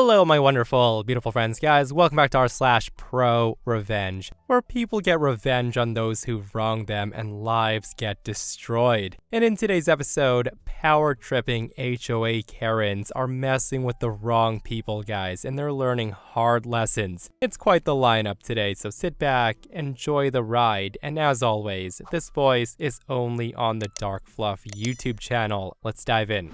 Hello, my wonderful, beautiful friends, guys. Welcome back to r/ProRevenge, where people get revenge on those who've wronged them and lives get destroyed. And in today's episode, power-tripping HOA Karens are messing with the wrong people, guys, and they're learning hard lessons. It's quite the lineup today, so sit back, enjoy the ride, and as always, this voice is only on the DarkFluff YouTube channel. Let's dive in.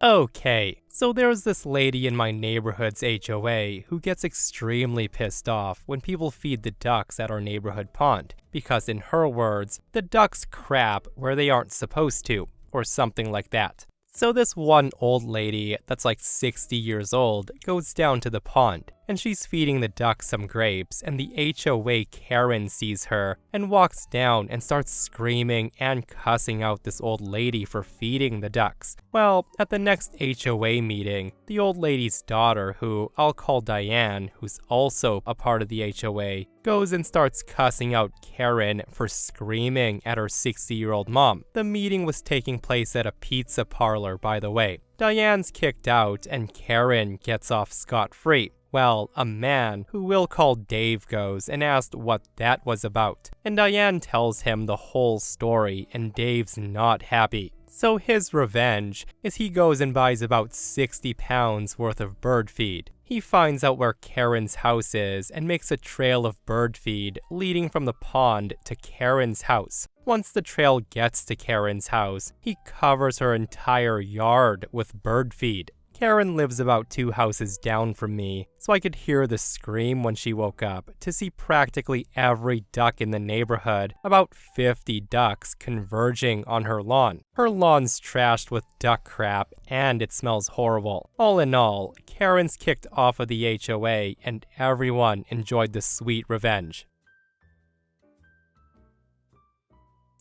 Okay, so there's this lady in my neighborhood's HOA who gets extremely pissed off when people feed the ducks at our neighborhood pond, because in her words, the ducks crap where they aren't supposed to, or something like that. So this one old lady that's like 60 years old goes down to the pond, and she's feeding the ducks some grapes, and the HOA Karen sees her and walks down and starts screaming and cussing out this old lady for feeding the ducks. Well, at the next HOA meeting, the old lady's daughter, who I'll call Diane, who's also a part of the HOA, goes and starts cussing out Karen for screaming at her 60-year-old mom. The meeting was taking place at a pizza parlor, by the way. Diane's kicked out and Karen gets off scot-free. Well, a man, who we'll call Dave, goes and asks what that was about. And Diane tells him the whole story, and Dave's not happy. So his revenge is he goes and buys about 60 pounds worth of bird feed. He finds out where Karen's house is and makes a trail of bird feed leading from the pond to Karen's house. Once the trail gets to Karen's house, he covers her entire yard with bird feed. Karen lives about 2 houses down from me, so I could hear the scream when she woke up to see practically every duck in the neighborhood, about 50 ducks, converging on her lawn. Her lawn's trashed with duck crap, and it smells horrible. All in all, Karen's kicked off of the HOA, and everyone enjoyed the sweet revenge.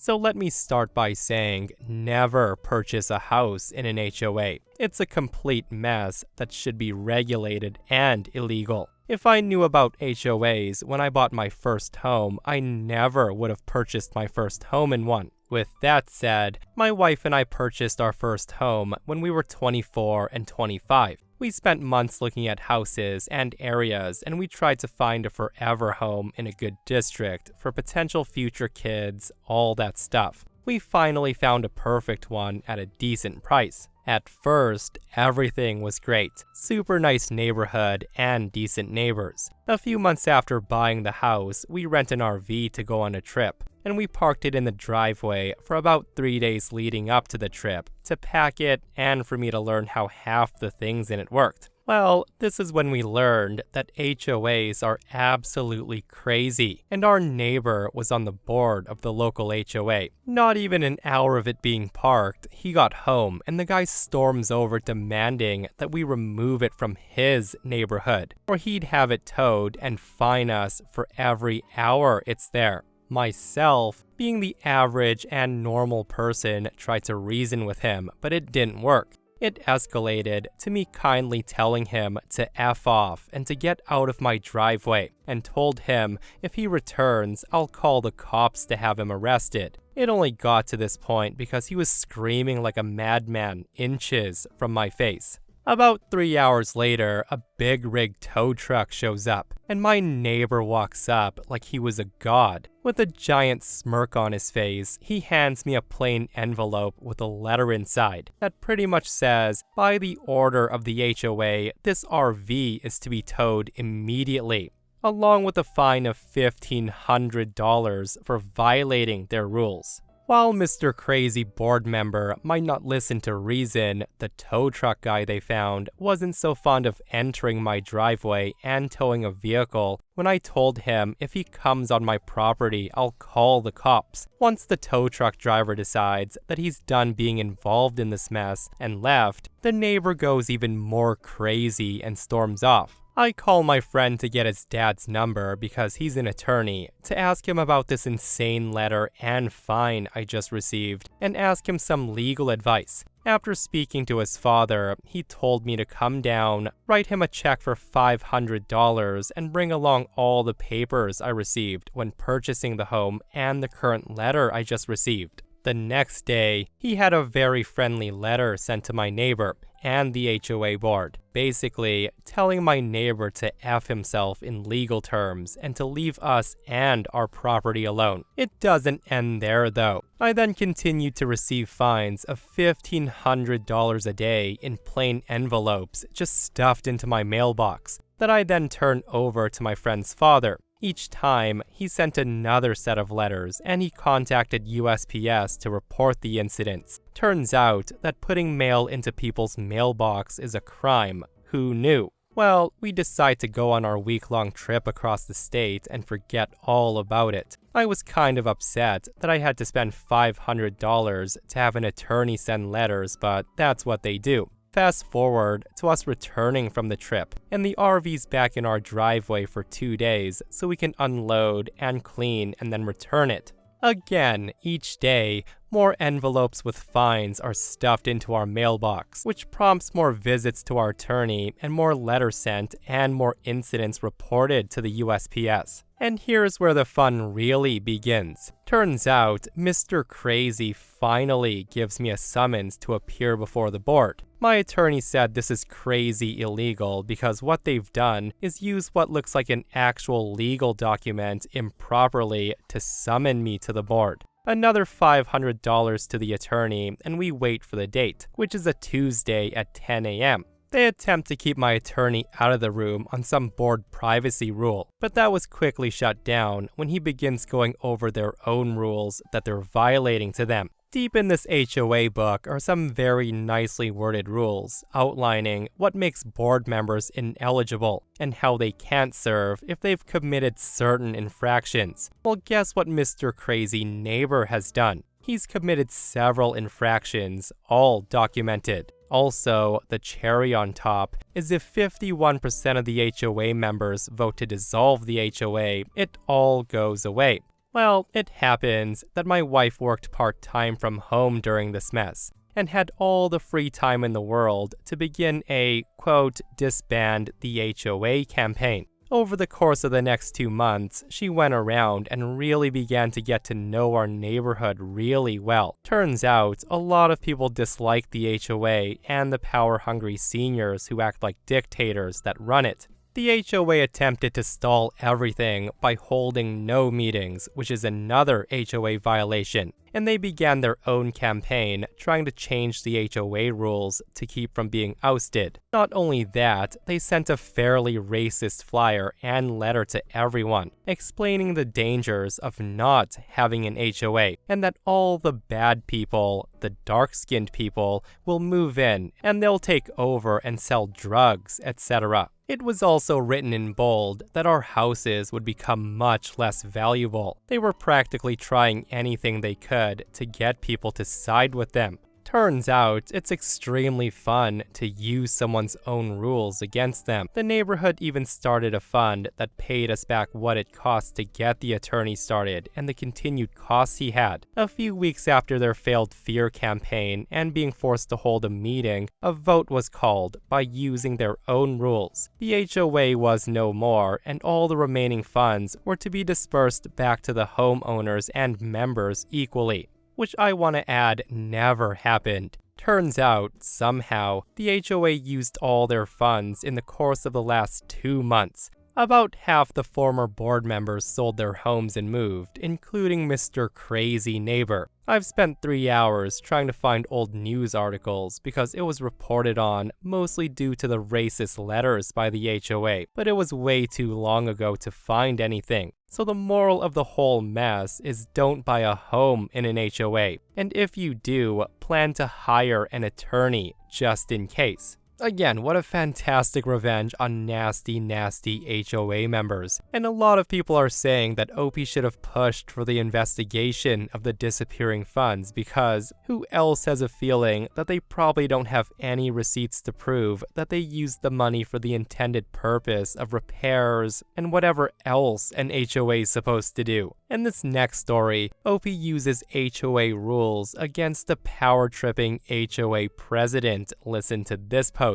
So let me start by saying, never purchase a house in an HOA. It's a complete mess that should be regulated and illegal. If I knew about HOAs when I bought my first home, I never would have purchased my first home in one. With that said, my wife and I purchased our first home when we were 24 and 25. We spent months looking at houses and areas, and we tried to find a forever home in a good district for potential future kids, all that stuff. We finally found a perfect one at a decent price. At first, everything was great. Super nice neighborhood and decent neighbors. A few months after buying the house, we rent an RV to go on a trip, and we parked it in the driveway for about 3 days leading up to the trip to pack it and for me to learn how half the things in it worked. Well, this is when we learned that HOAs are absolutely crazy, and our neighbor was on the board of the local HOA. Not even an hour of it being parked, he got home, and the guy storms over demanding that we remove it from his neighborhood, or he'd have it towed and fine us for every hour it's there. Myself, being the average and normal person, tried to reason with him, but it didn't work. It escalated to me kindly telling him to F off and to get out of my driveway, and told him if he returns, I'll call the cops to have him arrested. It only got to this point because he was screaming like a madman inches from my face. About 3 hours later, a big rig tow truck shows up, and my neighbor walks up like he was a god. With a giant smirk on his face, he hands me a plain envelope with a letter inside that pretty much says, by the order of the HOA, this RV is to be towed immediately, along with a fine of $1,500 for violating their rules. While Mr. Crazy board member might not listen to reason, the tow truck guy they found wasn't so fond of entering my driveway and towing a vehicle when I told him if he comes on my property, I'll call the cops. Once the tow truck driver decides that he's done being involved in this mess and left, the neighbor goes even more crazy and storms off. I call my friend to get his dad's number because he's an attorney, to ask him about this insane letter and fine I just received, and ask him some legal advice. After speaking to his father, he told me to come down, write him a check for $500, and bring along all the papers I received when purchasing the home and the current letter I just received. The next day, he had a very friendly letter sent to my neighbor and the HOA board, basically telling my neighbor to F himself in legal terms and to leave us and our property alone. It doesn't end there though. I then continued to receive fines of $1,500 a day in plain envelopes just stuffed into my mailbox that I then turned over to my friend's father. Each time, he sent another set of letters and he contacted USPS to report the incidents. Turns out that putting mail into people's mailbox is a crime. Who knew? Well, we decide to go on our week-long trip across the state and forget all about it. I was kind of upset that I had to spend $500 to have an attorney send letters, but that's what they do. Fast forward to us returning from the trip, and the RV's back in our driveway for 2 days so we can unload and clean and then return it. Again, each day, more envelopes with fines are stuffed into our mailbox, which prompts more visits to our attorney and more letters sent and more incidents reported to the USPS. And here's where the fun really begins. Turns out, Mr. Crazy finally gives me a summons to appear before the board. My attorney said this is crazy illegal because what they've done is use what looks like an actual legal document improperly to summon me to the board. Another $500 to the attorney, and we wait for the date, which is a Tuesday at 10 a.m. They attempt to keep my attorney out of the room on some board privacy rule, but that was quickly shut down when he begins going over their own rules that they're violating to them. Deep in this HOA book are some very nicely worded rules outlining what makes board members ineligible and how they can't serve if they've committed certain infractions. Well, guess what Mr. Crazy Neighbor has done? He's committed several infractions, all documented. Also, the cherry on top is if 51% of the HOA members vote to dissolve the HOA, it all goes away. Well, it happens that my wife worked part-time from home during this mess and had all the free time in the world to begin a, quote, disband the HOA campaign. Over the course of the next 2 months, she went around and really began to get to know our neighborhood really well. Turns out, a lot of people dislike the HOA and the power-hungry seniors who act like dictators that run it. The HOA attempted to stall everything by holding no meetings, which is another HOA violation, and they began their own campaign trying to change the HOA rules to keep from being ousted. Not only that, they sent a fairly racist flyer and letter to everyone, explaining the dangers of not having an HOA, and that all the bad people, the dark-skinned people, will move in, and they'll take over and sell drugs, etc. It was also written in bold that our houses would become much less valuable. They were practically trying anything they could to get people to side with them. Turns out, it's extremely fun to use someone's own rules against them. The neighborhood even started a fund that paid us back what it cost to get the attorney started and the continued costs he had. A few weeks after their failed fear campaign and being forced to hold a meeting, a vote was called by using their own rules. The HOA was no more, and all the remaining funds were to be dispersed back to the homeowners and members equally, which I want to add never happened. Turns out, somehow, the HOA used all their funds in the course of the last 2 months. About half the former board members sold their homes and moved, including Mr. Crazy Neighbor. I've spent 3 hours trying to find old news articles because it was reported on, mostly due to the racist letters by the HOA, but it was way too long ago to find anything. So the moral of the whole mess is don't buy a home in an HOA, and if you do, plan to hire an attorney just in case. Again, what a fantastic revenge on nasty, nasty HOA members. And a lot of people are saying that OP should have pushed for the investigation of the disappearing funds because who else has a feeling that they probably don't have any receipts to prove that they used the money for the intended purpose of repairs and whatever else an HOA is supposed to do. In this next story, OP uses HOA rules against the power-tripping HOA president. Listen to this post.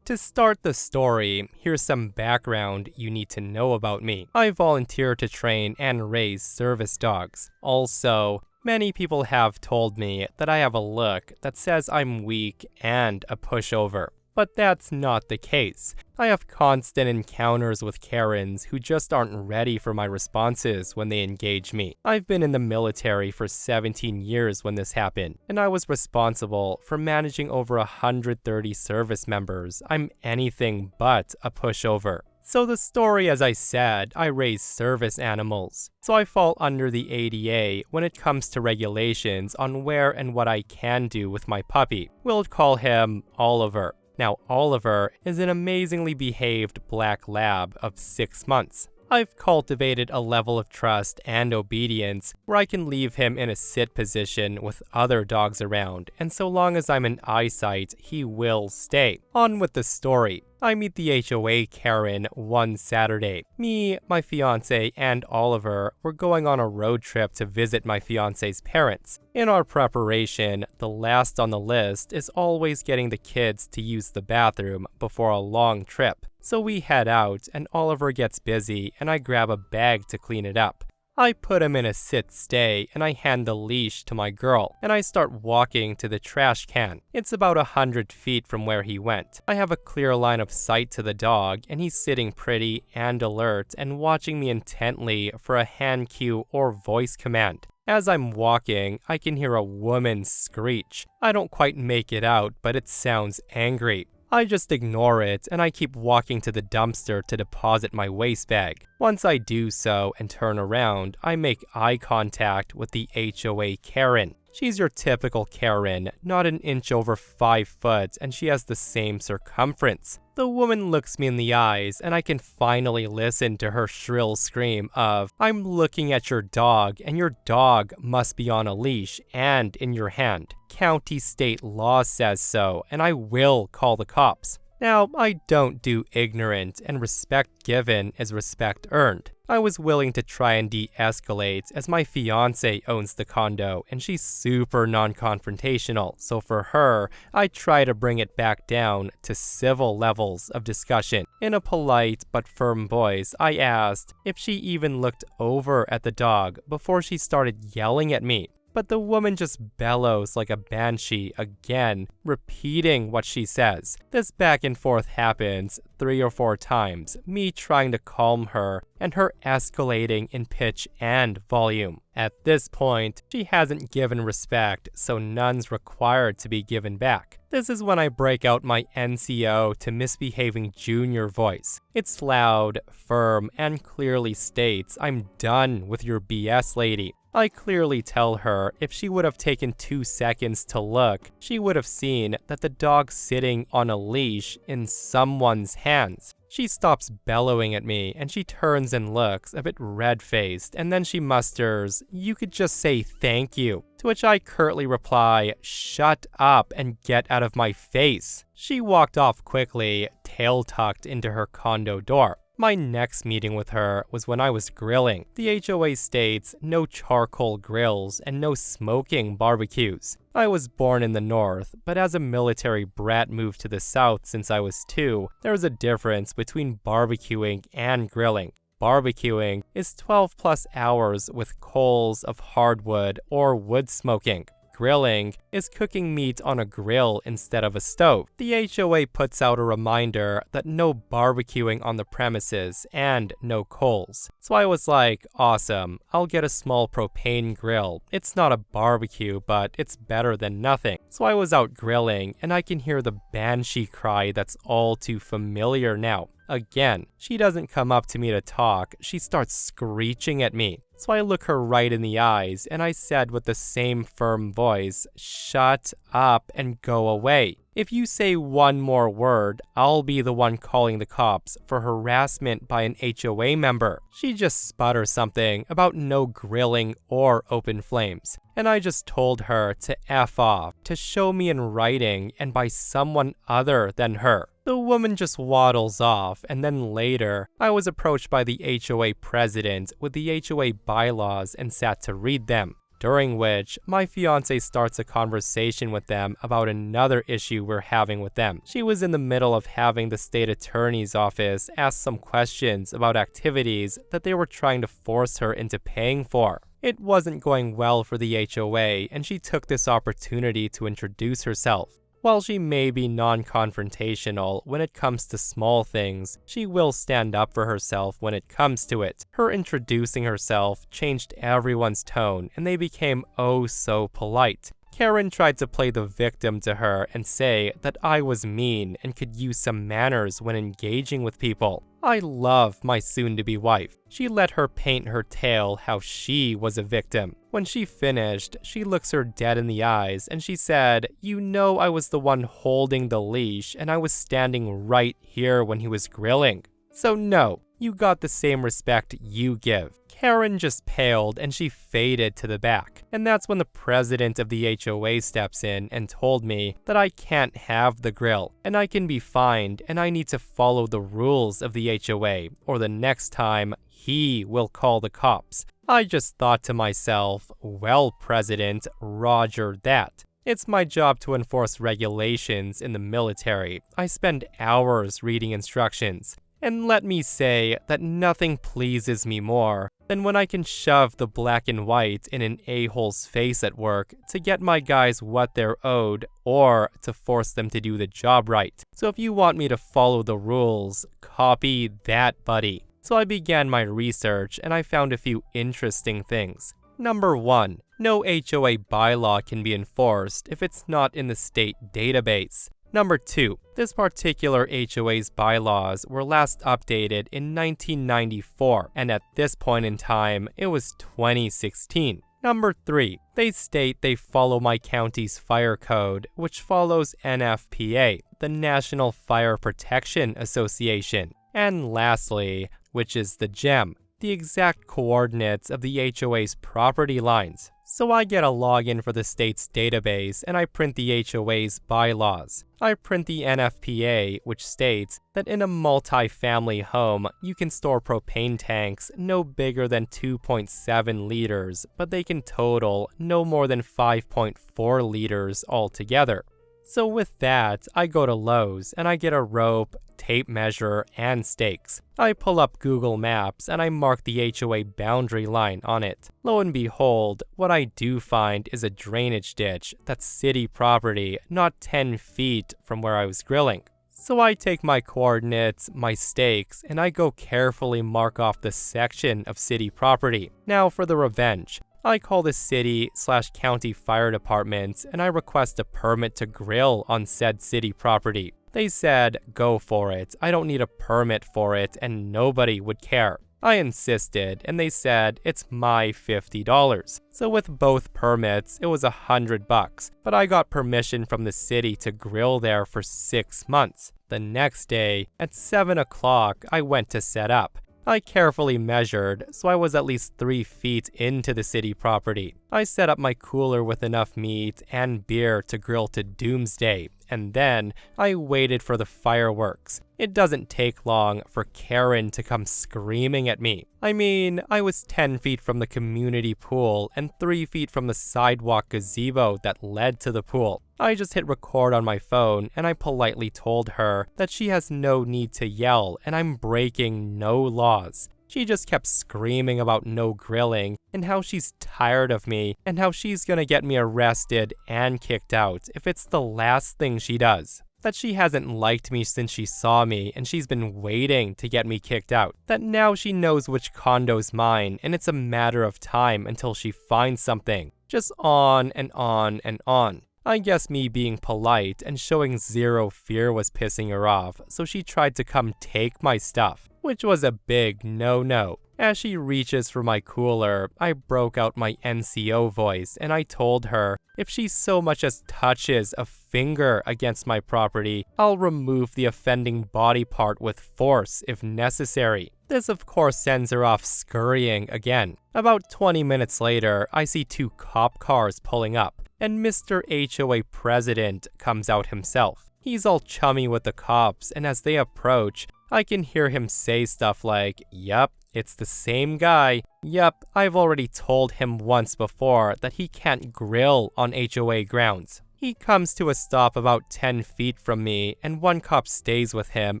To start the story, here's some background you need to know about me. I volunteer to train and raise service dogs. Also, many people have told me that I have a look that says I'm weak and a pushover. But that's not the case. I have constant encounters with Karens who just aren't ready for my responses when they engage me. I've been in the military for 17 years when this happened, and I was responsible for managing over 130 service members. I'm anything but a pushover. So the story, as I said, I raise service animals. So I fall under the ADA when it comes to regulations on where and what I can do with my puppy. We'll call him Oliver. Now, Oliver is an amazingly behaved black lab of 6 months. I've cultivated a level of trust and obedience where I can leave him in a sit position with other dogs around, and so long as I'm in eyesight, he will stay. On with the story. I meet the HOA Karen one Saturday. Me, my fiance, and Oliver were going on a road trip to visit my fiance's parents. In our preparation, the last on the list is always getting the kids to use the bathroom before a long trip. So we head out, and Oliver gets busy, and I grab a bag to clean it up. I put him in a sit-stay, and I hand the leash to my girl, and I start walking to the trash can. It's about 100 feet from where he went. I have a clear line of sight to the dog, and he's sitting pretty and alert and watching me intently for a hand cue or voice command. As I'm walking, I can hear a woman screech. I don't quite make it out, but it sounds angry. I just ignore it, and I keep walking to the dumpster to deposit my waste bag. Once I do so and turn around, I make eye contact with the HOA Karen. She's your typical Karen, not an inch over 5 foot, and she has the same circumference. The woman looks me in the eyes, and I can finally listen to her shrill scream of, "I'm looking at your dog, and your dog must be on a leash and in your hand. County state law says so, and I will call the cops." Now, I don't do ignorant, and respect given is respect earned. I was willing to try and de-escalate as my fiance owns the condo and she's super non-confrontational, so for her, I try to bring it back down to civil levels of discussion. In a polite but firm voice, I asked if she even looked over at the dog before she started yelling at me. But the woman just bellows like a banshee again, repeating what she says. This back and forth happens 3 or 4 times, me trying to calm her and her escalating in pitch and volume. At this point, she hasn't given respect, so none's required to be given back. This is when I break out my NCO to misbehaving junior voice. It's loud, firm, and clearly states, "I'm done with your BS, lady." I clearly tell her if she would have taken 2 seconds to look, she would have seen that the dog's sitting on a leash in someone's hands. She stops bellowing at me, and she turns and looks, a bit red-faced, and then she musters, "You could just say thank you." To which I curtly reply, "Shut up and get out of my face." She walked off quickly, tail tucked into her condo door. My next meeting with her was when I was grilling. The HOA states no charcoal grills and no smoking barbecues. I was born in the north, but as a military brat moved to the south since I was 2, there was a difference between barbecuing and grilling. Barbecuing is 12 plus hours with coals of hardwood or wood smoking. Grilling is cooking meat on a grill instead of a stove. The HOA puts out a reminder that no barbecuing on the premises and no coals. So I was like, awesome, I'll get a small propane grill. It's not a barbecue, but it's better than nothing. So I was out grilling, and I can hear the banshee cry that's all too familiar now. Again, she doesn't come up to me to talk, she starts screeching at me. So I look her right in the eyes, and I said with the same firm voice, "Shut up and go away. If you say one more word, I'll be the one calling the cops for harassment by an HOA member." She just sputters something about no grilling or open flames, and I just told her to F off, to show me in writing and by someone other than her. The woman just waddles off, and then later, I was approached by the HOA president with the HOA bylaws and sat to read them. during which my fiance starts a conversation with them about another issue we're having with them. She was in the middle of having the state attorney's office ask some questions about activities that they were trying to force her into paying for. It wasn't going well for the HOA, and she took this opportunity to introduce herself. While she may be non-confrontational when it comes to small things, she will stand up for herself when it comes to it. Her introducing herself changed everyone's tone, and they became oh so polite. Karen tried to play the victim to her and say that I was mean and could use some manners when engaging with people. I love my soon-to-be wife. She let her paint her tale how she was a victim. When she finished, she looks her dead in the eyes and she said, "You know I was the one holding the leash and I was standing right here when he was grilling. So no, you got the same respect you give." Karen just paled and she faded to the back. And that's when the president of the HOA steps in and told me that I can't have the grill and I can be fined and I need to follow the rules of the HOA or the next time he will call the cops. I just thought to myself, well, President, roger that. It's my job to enforce regulations in the military. I spend hours reading instructions. And let me say that nothing pleases me more than when I can shove the black and white in an a-hole's face at work to get my guys what they're owed or to force them to do the job right. So if you want me to follow the rules, copy that, buddy. So I began my research and I found a few interesting things. Number 1, no HOA bylaw can be enforced if it's not in the state database. Number 2, this particular HOA's bylaws were last updated in 1994, and at this point in time, it was 2016. Number 3, they state they follow my county's fire code, which follows NFPA, the National Fire Protection Association. And lastly, which is the gem, the exact coordinates of the HOA's property lines. So I get a login for the state's database and I print the HOA's bylaws. I print the NFPA, which states that in a multi-family home, you can store propane tanks no bigger than 2.7 liters, but they can total no more than 5.4 liters altogether. So with that, I go to Lowe's and I get a rope, tape measure, and stakes. I pull up Google Maps and I mark the HOA boundary line on it. Lo and behold, what I do find is a drainage ditch that's city property, not 10 feet from where I was grilling. So I take my coordinates, my stakes, and I go carefully mark off the section of city property. Now for the revenge. I call the city/county fire department and I request a permit to grill on said city property. They said, go for it, I don't need a permit for it and nobody would care. I insisted and they said it's my $50. So with both permits, it was $100, but I got permission from the city to grill there for 6 months. The next day, at 7 o'clock, I went to set up. I carefully measured, so I was at least 3 feet into the city property. I set up my cooler with enough meat and beer to grill to doomsday, and then I waited for the fireworks. It doesn't take long for Karen to come screaming at me. I mean, I was 10 feet from the community pool and 3 feet from the sidewalk gazebo that led to the pool. I just hit record on my phone and I politely told her that she has no need to yell and I'm breaking no laws. She just kept screaming about no grilling and how she's tired of me and how she's gonna get me arrested and kicked out if it's the last thing she does. That she hasn't liked me since she saw me and she's been waiting to get me kicked out. That now she knows which condo's mine and it's a matter of time until she finds something. Just on and on and on. I guess me being polite and showing zero fear was pissing her off, so she tried to come take my stuff, which was a big no-no. As she reaches for my cooler, I broke out my NCO voice and I told her if she so much as touches a finger against my property, I'll remove the offending body part with force if necessary. This of course sends her off scurrying again. About 20 minutes later, I see 2 cop cars pulling up, and Mr. HOA President comes out himself. He's all chummy with the cops, and as they approach, I can hear him say stuff like, "Yup, It's the same guy. Yup, I've already told him once before that he can't grill on HOA grounds. He comes to a stop about 10 feet from me, and one cop stays with him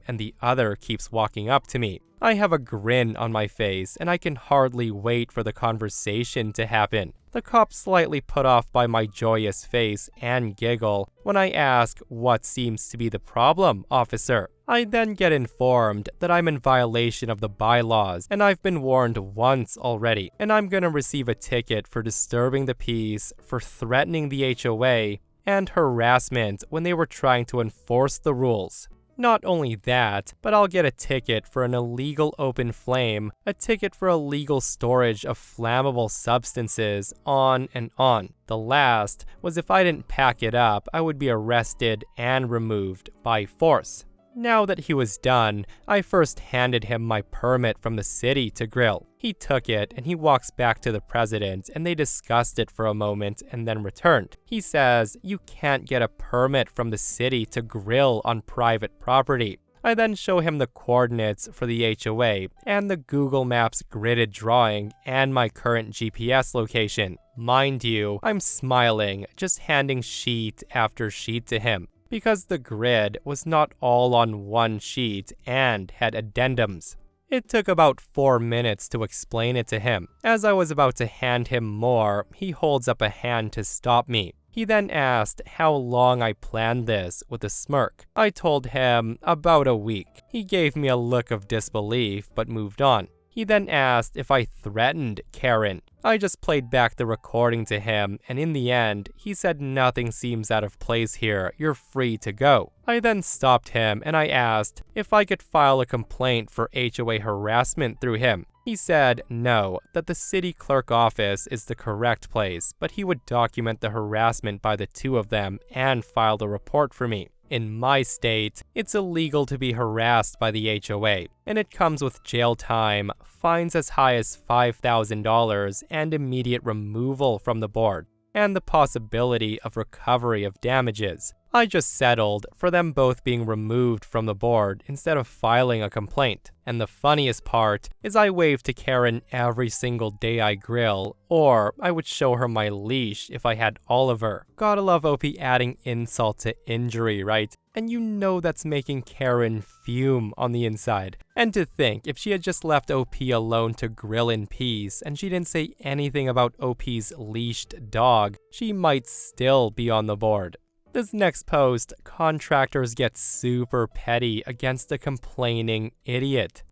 and the other keeps walking up to me. I have a grin on my face, and I can hardly wait for the conversation to happen. The cop's slightly put off by my joyous face and giggle when I ask, "What seems to be the problem, officer?" I then get informed that I'm in violation of the bylaws, and I've been warned once already, and I'm gonna receive a ticket for disturbing the peace, for threatening the HOA, and harassment when they were trying to enforce the rules. Not only that, but I'll get a ticket for an illegal open flame, a ticket for illegal storage of flammable substances, on and on. The last was if I didn't pack it up, I would be arrested and removed by force. Now that he was done, I first handed him my permit from the city to grill. He took it and he walks back to the president and they discussed it for a moment and then returned. He says, "You can't get a permit from the city to grill on private property." I then show him the coordinates for the HOA and the Google Maps gridded drawing and my current GPS location. Mind you, I'm smiling, just handing sheet after sheet to him, because the grid was not all on one sheet and had addendums. It took about 4 minutes to explain it to him. As I was about to hand him more, he holds up a hand to stop me. He then asked how long I planned this with a smirk. I told him about a week. He gave me a look of disbelief but moved on. He then asked if I threatened Karen. I just played back the recording to him, and in the end, he said nothing seems out of place here, you're free to go. I then stopped him and I asked if I could file a complaint for HOA harassment through him. He said no, that the city clerk office is the correct place, but he would document the harassment by the two of them and file the report for me. In my state, it's illegal to be harassed by the HOA, and it comes with jail time, fines as high as $5,000, and immediate removal from the board, and the possibility of recovery of damages. I just settled for them both being removed from the board instead of filing a complaint. And the funniest part is I wave to Karen every single day I grill, or I would show her my leash if I had Oliver. Gotta love OP adding insult to injury, right? And you know that's making Karen fume on the inside. And to think, if she had just left OP alone to grill in peace and she didn't say anything about OP's leashed dog, she might still be on the board. This next post, contractors get super petty against a complaining idiot.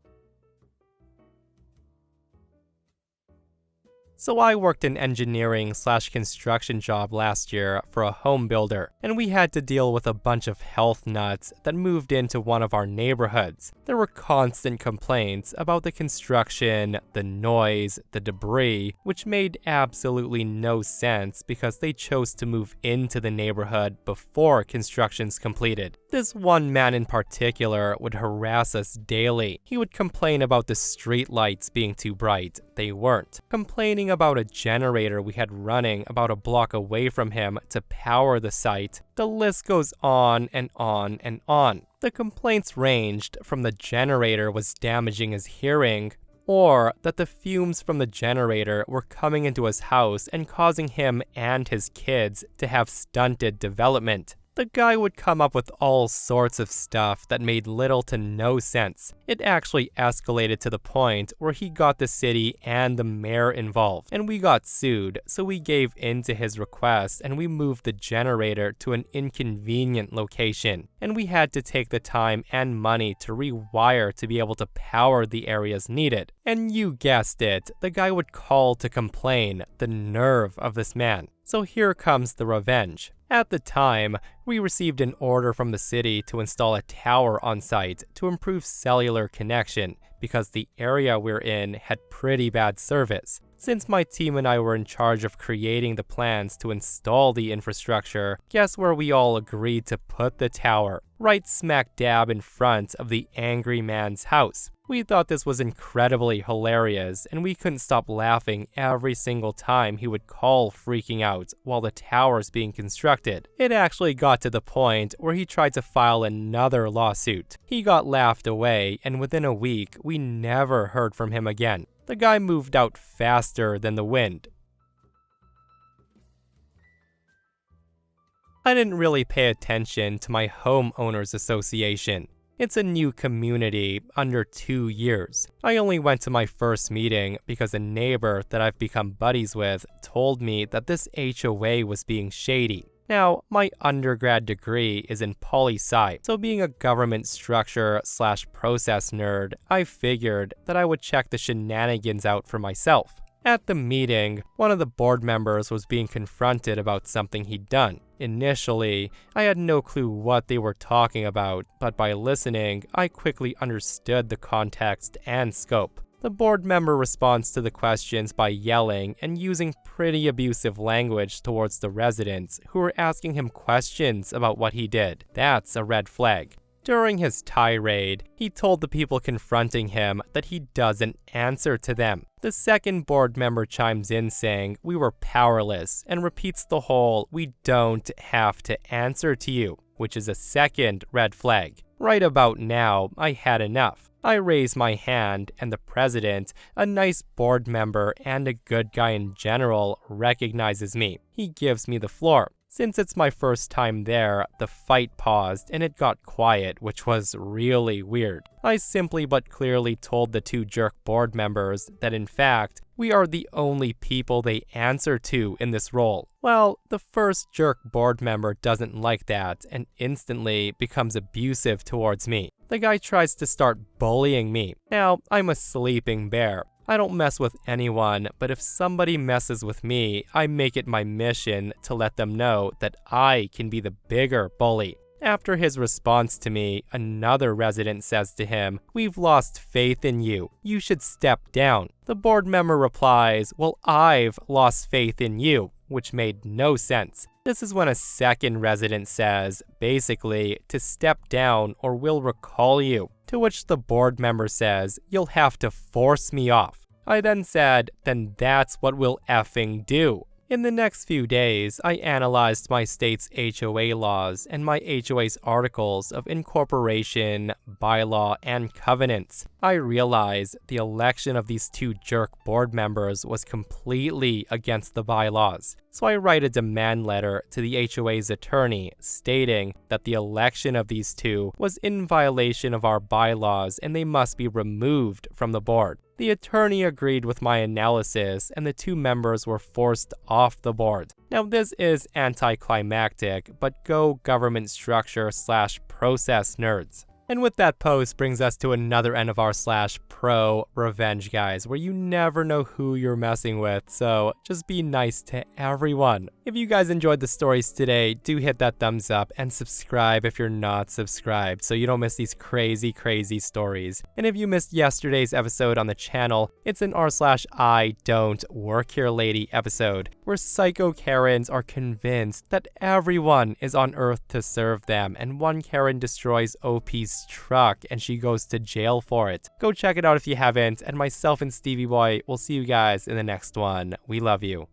So I worked an engineering/construction job last year for a home builder, and we had to deal with a bunch of health nuts that moved into one of our neighborhoods. There were constant complaints about the construction, the noise, the debris, which made absolutely no sense because they chose to move into the neighborhood before construction's completed. This one man in particular would harass us daily. He would complain about the street lights being too bright. They weren't. Complaining about a generator we had running about a block away from him to power the site. The list goes on and on and on. The complaints ranged from the generator was damaging his hearing, or that the fumes from the generator were coming into his house and causing him and his kids to have stunted development. The guy would come up with all sorts of stuff that made little to no sense. It actually escalated to the point where he got the city and the mayor involved, and we got sued, so we gave in to his request and we moved the generator to an inconvenient location, and we had to take the time and money to rewire to be able to power the areas needed. And you guessed it, the guy would call to complain. The nerve of this man. So here comes the revenge. At the time, we received an order from the city to install a tower on site to improve cellular connection because the area we're in had pretty bad service. Since my team and I were in charge of creating the plans to install the infrastructure, guess where we all agreed to put the tower? Right smack dab in front of the angry man's house. We thought this was incredibly hilarious, and we couldn't stop laughing every single time he would call freaking out while the tower's being constructed. It actually got to the point where he tried to file another lawsuit. He got laughed away, and within a week, we never heard from him again. The guy moved out faster than the wind. I didn't really pay attention to my homeowners association. It's a new community under 2 years. I only went to my first meeting because a neighbor that I've become buddies with told me that this HOA was being shady. Now, my undergrad degree is in poli-sci, so being a government structure/process nerd, I figured that I would check the shenanigans out for myself. At the meeting, one of the board members was being confronted about something he'd done. Initially, I had no clue what they were talking about, but by listening, I quickly understood the context and scope. The board member responds to the questions by yelling and using pretty abusive language towards the residents who were asking him questions about what he did. That's a red flag. During his tirade, he told the people confronting him that he doesn't answer to them. The second board member chimes in saying we were powerless and repeats the whole "we don't have to answer to you," which is a second red flag. Right about now, I had enough. I raise my hand, and the president, a nice board member and a good guy in general, recognizes me. He gives me the floor. Since it's my first time there, the fight paused and it got quiet, which was really weird. I simply but clearly told the two jerk board members that in fact, we are the only people they answer to in this role. Well, the first jerk board member doesn't like that and instantly becomes abusive towards me. The guy tries to start bullying me. Now, I'm a sleeping bear. I don't mess with anyone, but if somebody messes with me, I make it my mission to let them know that I can be the bigger bully. After his response to me, another resident says to him, "We've lost faith in you. You should step down." The board member replies, "Well, I've lost faith in you," which made no sense. This is when a second resident says, basically, to step down or we'll recall you. To which the board member says, "You'll have to force me off." I then said, "Then that's what we'll effing do." In the next few days, I analyzed my state's HOA laws and my HOA's articles of incorporation, bylaw, and covenants. I realized the election of these two jerk board members was completely against the bylaws. So I write a demand letter to the HOA's attorney stating that the election of these two was in violation of our bylaws and they must be removed from the board. The attorney agreed with my analysis and the two members were forced off the board. Now this is anticlimactic, but go government structure/process nerds. And with that post brings us to another end of our /ProRevenge guys, where you never know who you're messing with, so just be nice to everyone. If you guys enjoyed the stories today, do hit that thumbs up and subscribe if you're not subscribed so you don't miss these crazy stories. And if you missed yesterday's episode on the channel, it's an r/I don't work here lady episode, where psycho Karens are convinced that everyone is on Earth to serve them, and one Karen destroys OP's truck and she goes to jail for it. Go check it out if you haven't, and myself and Stevie Boy will see you guys in the next one. We love you.